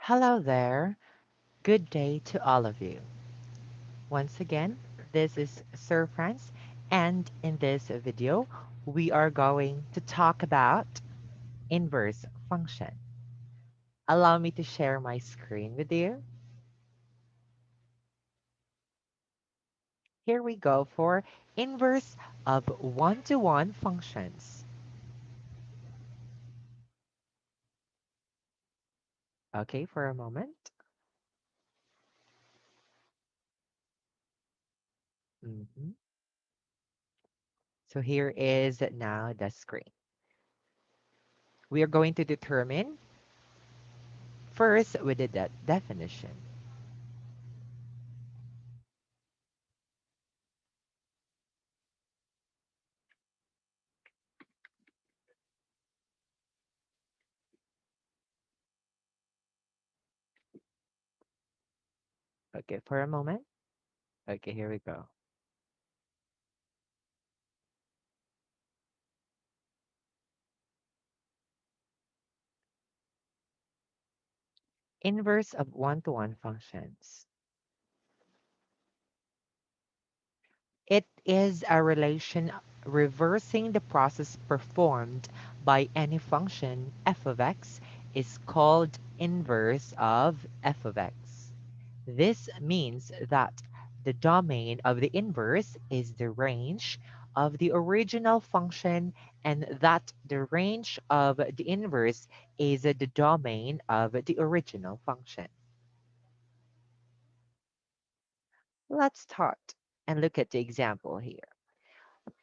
Hello there. Good day to all of you. Once again, this is Sir France, and in this video, we are going to talk about inverse function. Allow me to share my screen with you. Here we go for inverse of one-to-one functions. Okay, for a moment. Mhm. So here is now the screen. We are going to determine first with the definition. Okay, for a moment. Okay, here we go. Inverse of one-to-one functions. It is a relation reversing the process performed by any function f of x is called inverse of f of x. This means that the domain of the inverse is the range of the original function and that the range of the inverse is the domain of the original function. Let's start and look at the example here.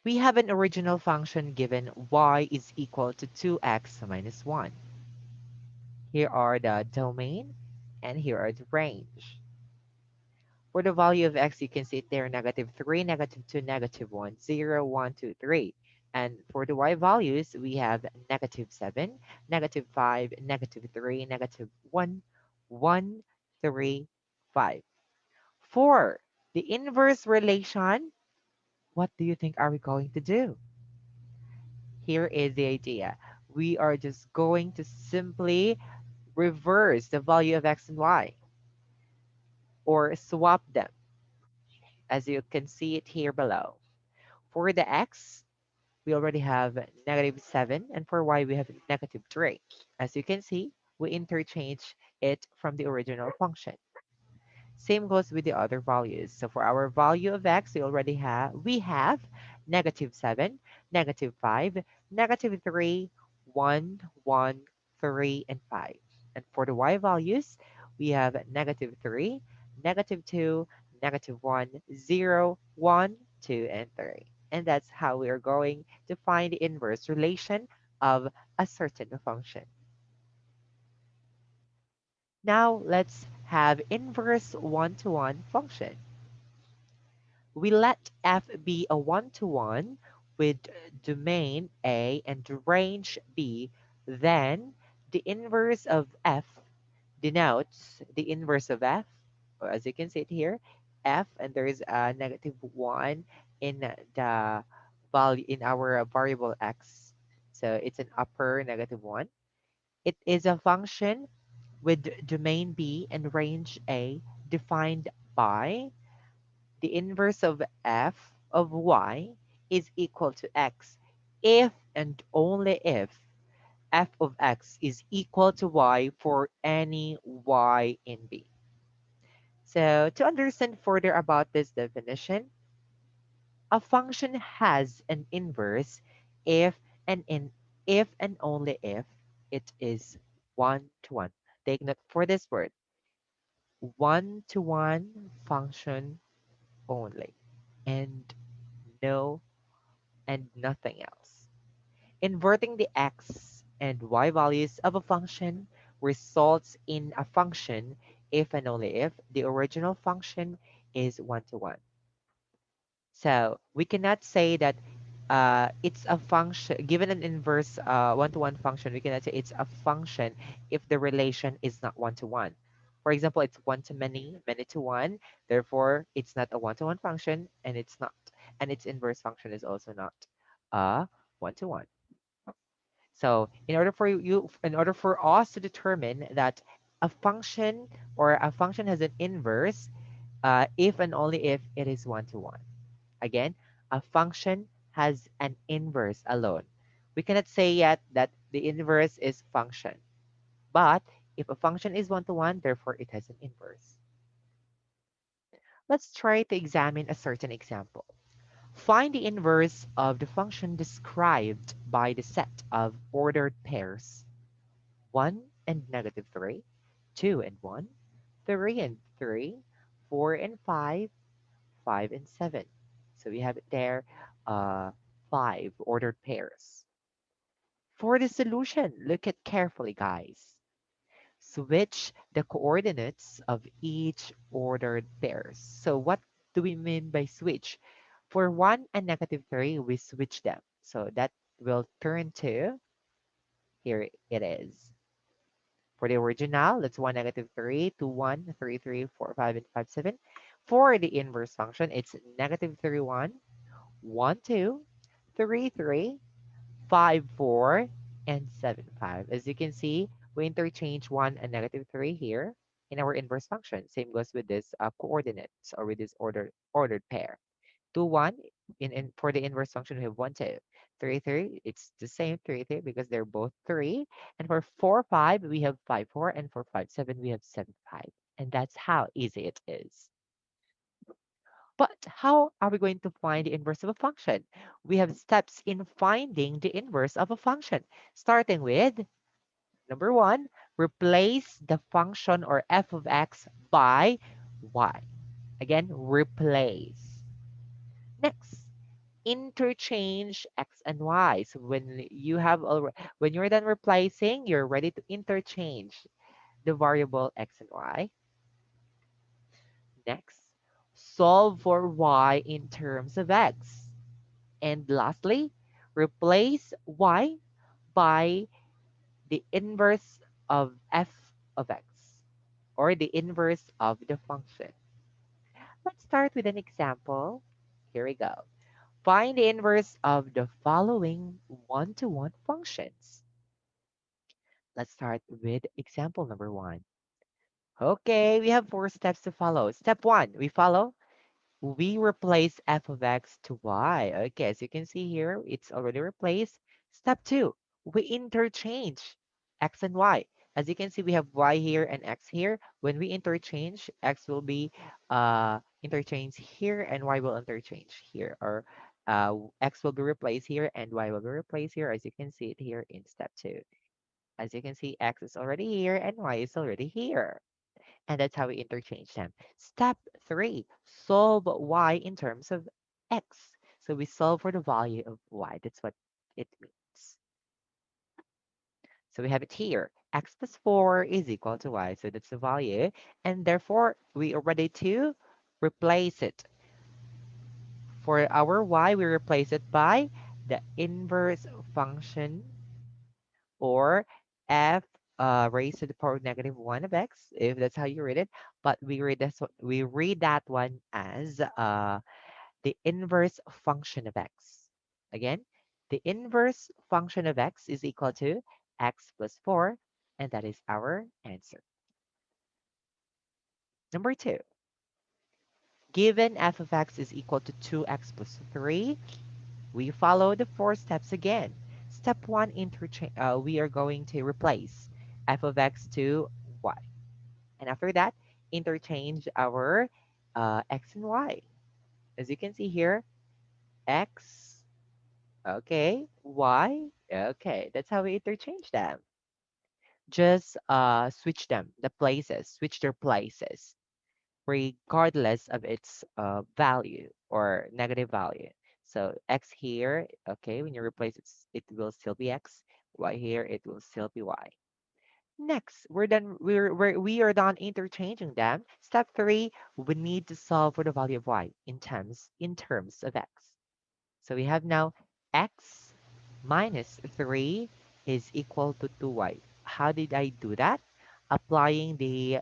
We have an original function given y is equal to 2x minus 1. Here are the domain and here are the range. For the value of x, you can see it there -3, -2, -1, 0, 1, 2, 3. And for the y values, we have -7, -5, -3, -1, 1, 3, 5. For the inverse relation, what do you think are we going to do? Here is the idea. We are just going to simply reverse the value of x and y or swap them as you can see it here below. For the x, we already have -7 and for y we have -3. As you can see, we interchange it from the original function. Same goes with the other values. So for our value of x, we have -7, -5, -3, 1, 1, 3, and 5. And for the y values, we have -3, -2, -1, 0, 1, 2, and 3. And that's how we are going to find the inverse relation of a certain function. Now let's have inverse one-to-one function. We let f be a one-to-one with domain A and range B, then the inverse of f denotes the inverse of f, or as you can see it here, f, and there is a -1 in the value in our variable x. So it's an upper -1. It is a function with domain B and range A defined by the inverse of f of y is equal to x if and only if f of x is equal to y for any y in B. So to understand further about this definition, a function has an inverse if if and only if it is one to one. Take note for this word, one to one function only, and no and nothing else. Inverting the x and y values of a function results in a function if and only if the original function is one to one. So we cannot say that it's a function, given an inverse one-to-one function, we cannot say it's a function if the relation is not one-to-one. For example, it's one to many, many to one. Therefore, it's not a one-to-one function, and it's not. And its inverse function is also not a one-to-one. So in order for us to determine that A function a function has an inverse if and only if it is one to one. Again, a function has an inverse alone. We cannot say yet that the inverse is function, but if a function is one to one, therefore it has an inverse. Let's try to examine a certain example. Find the inverse of the function described by the set of ordered pairs 1 and negative 3, 2 and 1, 3 and 3, 4 and 5, 5 and 7. So we have it there, uh, 5 ordered pairs. For the solution, look at carefully, guys. Switch the coordinates of each ordered pairs. So what do we mean by switch? For 1 and negative 3, we switch them. So that will turn to, here it is. For the original, that's 1, negative 3, 2, 1, 3, 3, 4, 5, and 5, 7. For the inverse function, it's negative 3, 1, 1, 2, 3, 3, 5, 4, and 7, 5. As you can see, we interchange 1 and negative 3 here in our inverse function. Same goes with this coordinates or with this ordered pair. 2, 1, for the inverse function, we have 1, 2. 3, 3, it's the same 3, 3 because they're both 3. And for 4, 5, we have 5, 4. And for 5, 7, we have 7, 5. And that's how easy it is. But how are we going to find the inverse of a function? We have steps in finding the inverse of a function, starting with number 1, replace the function or f of x by y. Again, replace. Next, interchange x and y. So when you're done replacing, you're ready to interchange the variable x and y. Next, solve for y in terms of x. And lastly, replace y by the inverse of f of x, or the inverse of the function. Let's start with an example. Here we go. Find the inverse of the following one-to-one functions. Let's start with example number 1. Okay, we have 4 steps to follow. Step 1, we replace f of x to y. Okay, as you can see here, it's already replaced. Step 2, we interchange x and y. As you can see, we have y here and x here. When we interchange, x will be interchanged here and y will interchange here. Or x will be replaced here and y will be replaced here, as you can see it here in step 2. As you can see, x is already here and y is already here. And that's how we interchange them. Step 3, solve y in terms of x. So we solve for the value of y. That's what it means. So we have it here. X plus 4 is equal to y. So that's the value. And therefore, we are ready to replace it. For our y, we replace it by the inverse function, or f raised to the power of negative 1 of x, if that's how you read it. But we read that one as the inverse function of x. Again, the inverse function of x is equal to x plus 4, and that is our answer. Number 2, given f of x is equal to 2x plus 3, we follow the 4 steps again. Step 1, we are going to replace f of x to y. And after that, interchange our x and y. As you can see here, x, okay, y, okay. That's how we interchange them. Just switch their places, regardless of its value or negative value. So x here, okay, when you replace it, it will still be x. Y here, it will still be y. Next, we are done interchanging them. Step 3, we need to solve for the value of y in terms of x. So we have now x minus 3 is equal to 2y. How did I do that? Applying the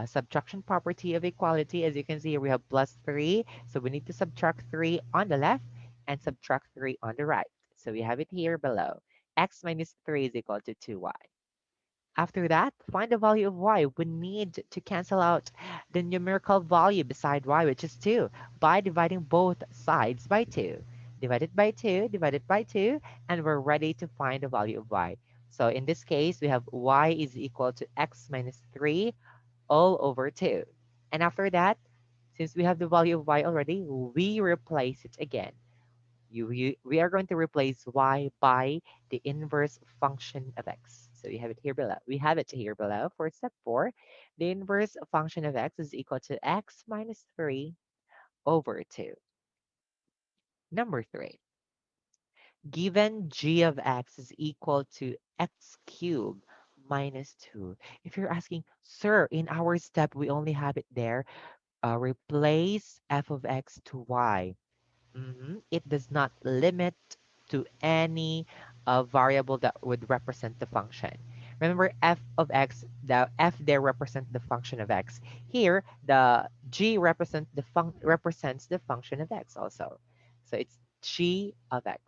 subtraction property of equality. As you can see here, we have plus 3. So we need to subtract 3 on the left and subtract 3 on the right. So we have it here below. X minus 3 is equal to 2y. After that, find the value of y. We need to cancel out the numerical value beside y, which is 2, by dividing both sides by 2. Divided by 2, divided by 2, and we're ready to find the value of y. So in this case, we have y is equal to x minus 3 all over 2. And after that, since we have the value of y already, we replace it again. We are going to replace y by the inverse function of x. So we have it here below. We have it here below for step 4. The inverse function of x is equal to x minus 3 over 2. Number 3. Given g of x is equal to x cubed minus 2. If you're asking, sir, in our step, we only have it there. Replace f of x to y. It does not limit to any variable that would represent the function. Remember, f of x, the f there represents the function of x. Here, the g represents the function of x also. So it's g of x.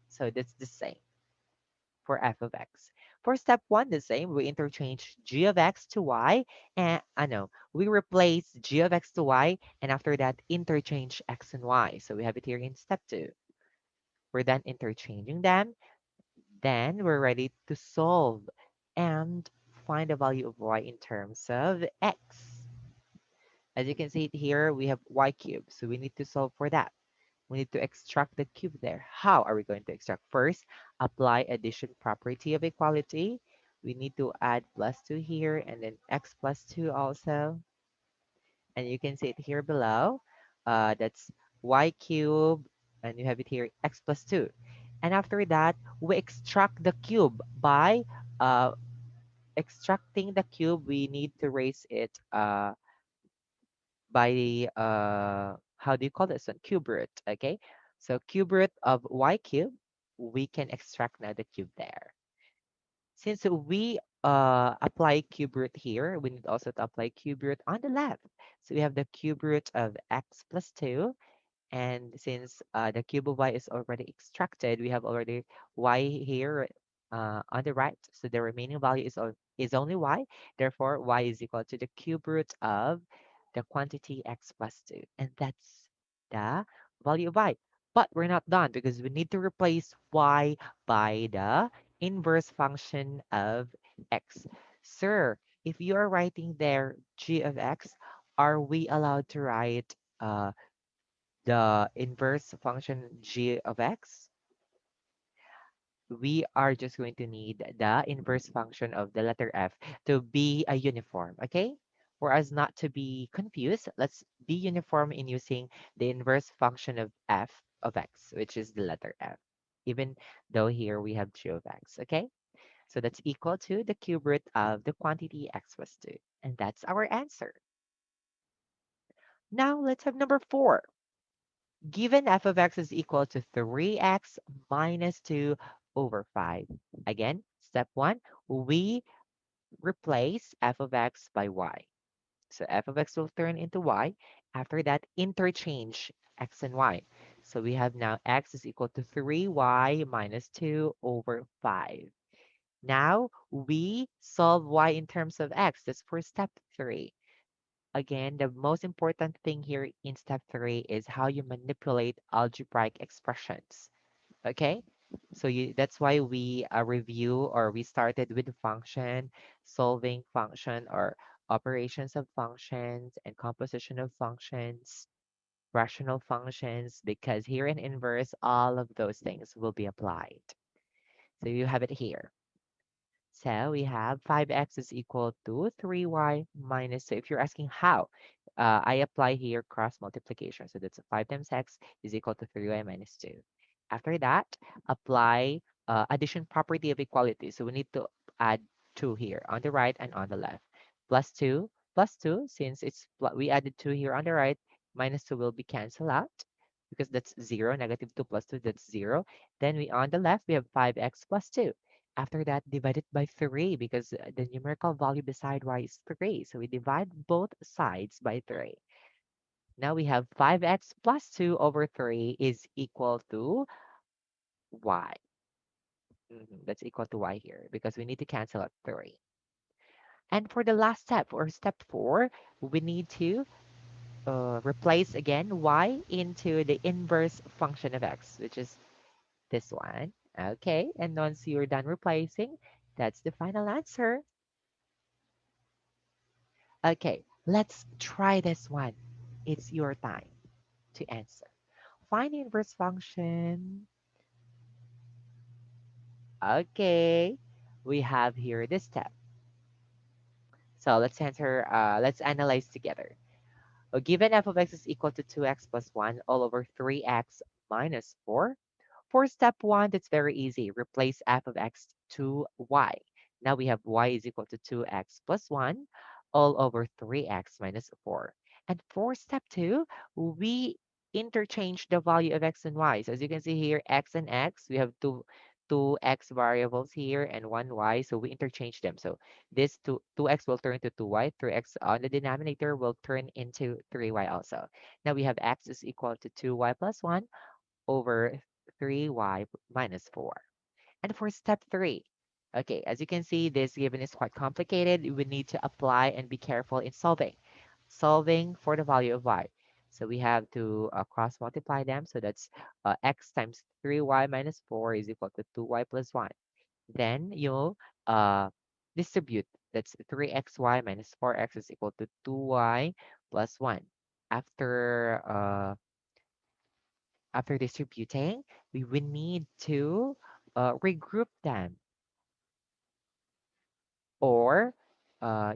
So that's the same for f of x. For step 1, the same. We interchange g of x to y, and I know we replace g of x to y, and after that, interchange x and y. So we have it here in step 2. We're done interchanging them. Then we're ready to solve and find the value of y in terms of x. As you can see it here, we have y cubed. So we need to solve for that. We need to extract the cube there. How are we going to extract? First, apply addition property of equality. We need to add plus 2 here and then x plus 2 also. And you can see it here below. That's y cube, and you have it here x plus 2. And after that, we extract the cube by uh, extracting the cube. We need to raise it by how do you call this one? Cube root. Okay, so cube root of y cube, we can extract now the cube there. Since we apply cube root here, we need also to apply cube root on the left. So we have the cube root of x plus 2. And since the cube of y is already extracted, we have already y here on the right. So the remaining value is only y. Therefore, y is equal to the cube root of the quantity x plus 2. And that's the value of y. But we're not done because we need to replace y by the inverse function of x. Sir, if you are writing there g of x, are we allowed to write the inverse function g of x? We are just going to need the inverse function of the letter f to be a uniform, okay? For us not to be confused, let's be uniform in using the inverse function of f of x, which is the letter f, even though here we have g of x, okay? So that's equal to the cube root of the quantity x plus 2. And that's our answer. Now let's have number 4. Given f of x is equal to 3x minus 2 over 5. Again, step 1, we replace f of x by y. So f of x will turn into y. After that, interchange x and y. So we have now x is equal to 3y minus 2 over 5. Now we solve y in terms of x. That's for step 3. Again, the most important thing here in step 3 is how you manipulate algebraic expressions. Okay? So that's why we review or we started with the function, solving function or operations of functions and composition of functions, rational functions, because here in inverse, all of those things will be applied. So you have it here. So we have 5x is equal to 3y minus 2. If you're asking how, I apply here cross multiplication. So that's 5 times x is equal to 3y minus 2. After that, apply addition property of equality. So we need to add 2 here on the right and on the left. Plus 2, since we added 2 here on the right, minus 2 will be canceled out because that's 0. Negative 2 plus 2, that's 0. Then we on the left, we have 5x plus 2. After that, divide it by 3 because the numerical value beside y is 3. So we divide both sides by 3. Now we have 5x plus 2 over 3 is equal to y. That's equal to y here because we need to cancel out 3. And for the last step, or step 4, we need to replace again y into the inverse function of x, which is this one. Okay, and once you're done replacing, that's the final answer. Okay, let's try this one. It's your time to answer. Find the inverse function. Okay, we have here this step. So let's analyze together. Given f of x is equal to 2x plus 1 all over 3x minus 4. For step 1, that's very easy. Replace f of x to y. Now we have y is equal to 2x plus 1 all over 3x minus 4. And for step 2, we interchange the value of x and y. So as you can see here, x and x, we have two x variables here and one y. So we interchange them. So this 2x will turn to 2y, 3x on the denominator will turn into 3y also. Now we have x is equal to 2y plus 1 over 3y minus 4. And for step 3, okay, as you can see, this given is quite complicated. We need to apply and be careful in solving. Solving for the value of y. So we have to cross multiply them. So that's x times 3y minus 4 is equal to 2y plus 1. Then you'll uh, distribute. That's 3xy minus 4x is equal to 2y plus 1. After after distributing, we will need to regroup them, or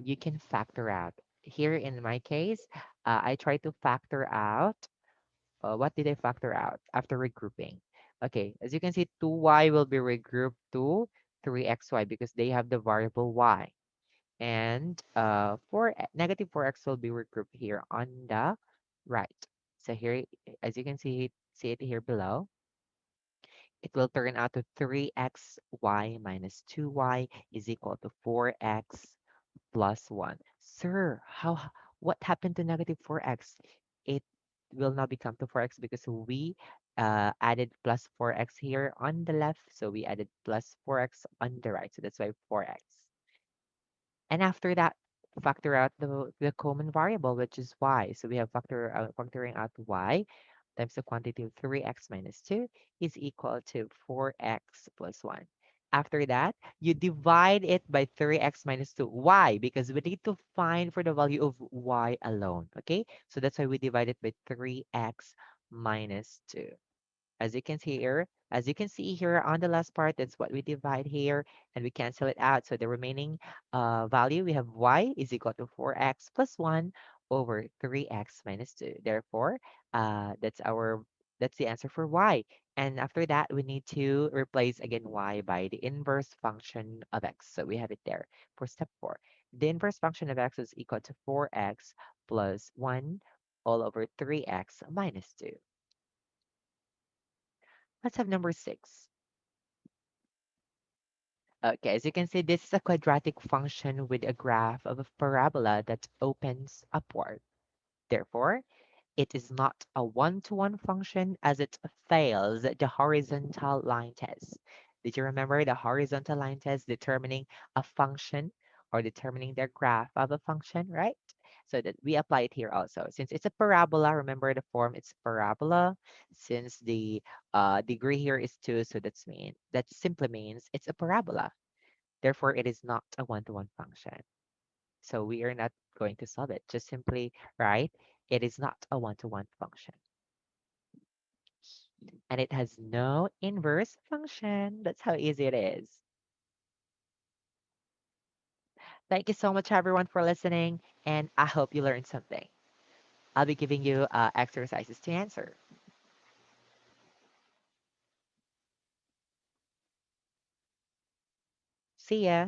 you can factor out. Here in my case, I try to factor out. What did I factor out after regrouping? Okay, as you can see, 2y will be regrouped to 3xy because they have the variable y. And negative 4x will be regrouped here on the right. So here, as you can see it here below, it will turn out to 3xy minus 2y is equal to 4x plus 1. Sir, what happened to negative 4x? It will now become to 4x because we added plus 4x here on the left. So we added plus 4x on the right. So that's why 4x. And after that, factor out the common variable, which is y. So we have factoring out y times the quantity of 3x minus 2 is equal to 4x plus 1. After that, you divide it by 3x minus 2. Why? Because we need to find for the value of y alone. Okay? So that's why we divide it by 3x minus 2. As you can see here on the last part, that's what we divide here, and we cancel it out. So the remaining value, we have y is equal to 4x plus 1 over 3x minus 2. Therefore, that's the answer for y. And after that, we need to replace again y by the inverse function of x. So we have it there for step 4. The inverse function of x is equal to 4x plus 1 all over 3x minus 2. Let's have number 6. Okay, as you can see, this is a quadratic function with a graph of a parabola that opens upward. Therefore, it is not a one-to-one function as it fails the horizontal line test. Did you remember the horizontal line test determining a function or determining the graph of a function, right? So that we apply it here also. Since it's a parabola, remember the form, it's parabola. Since the degree here is 2, so that simply means it's a parabola. Therefore, it is not a one-to-one function. So we are not going to solve it. Just simply write, it is not a one-to-one function. And it has no inverse function. That's how easy it is. Thank you so much, everyone, for listening. And I hope you learned something. I'll be giving you exercises to answer. See ya.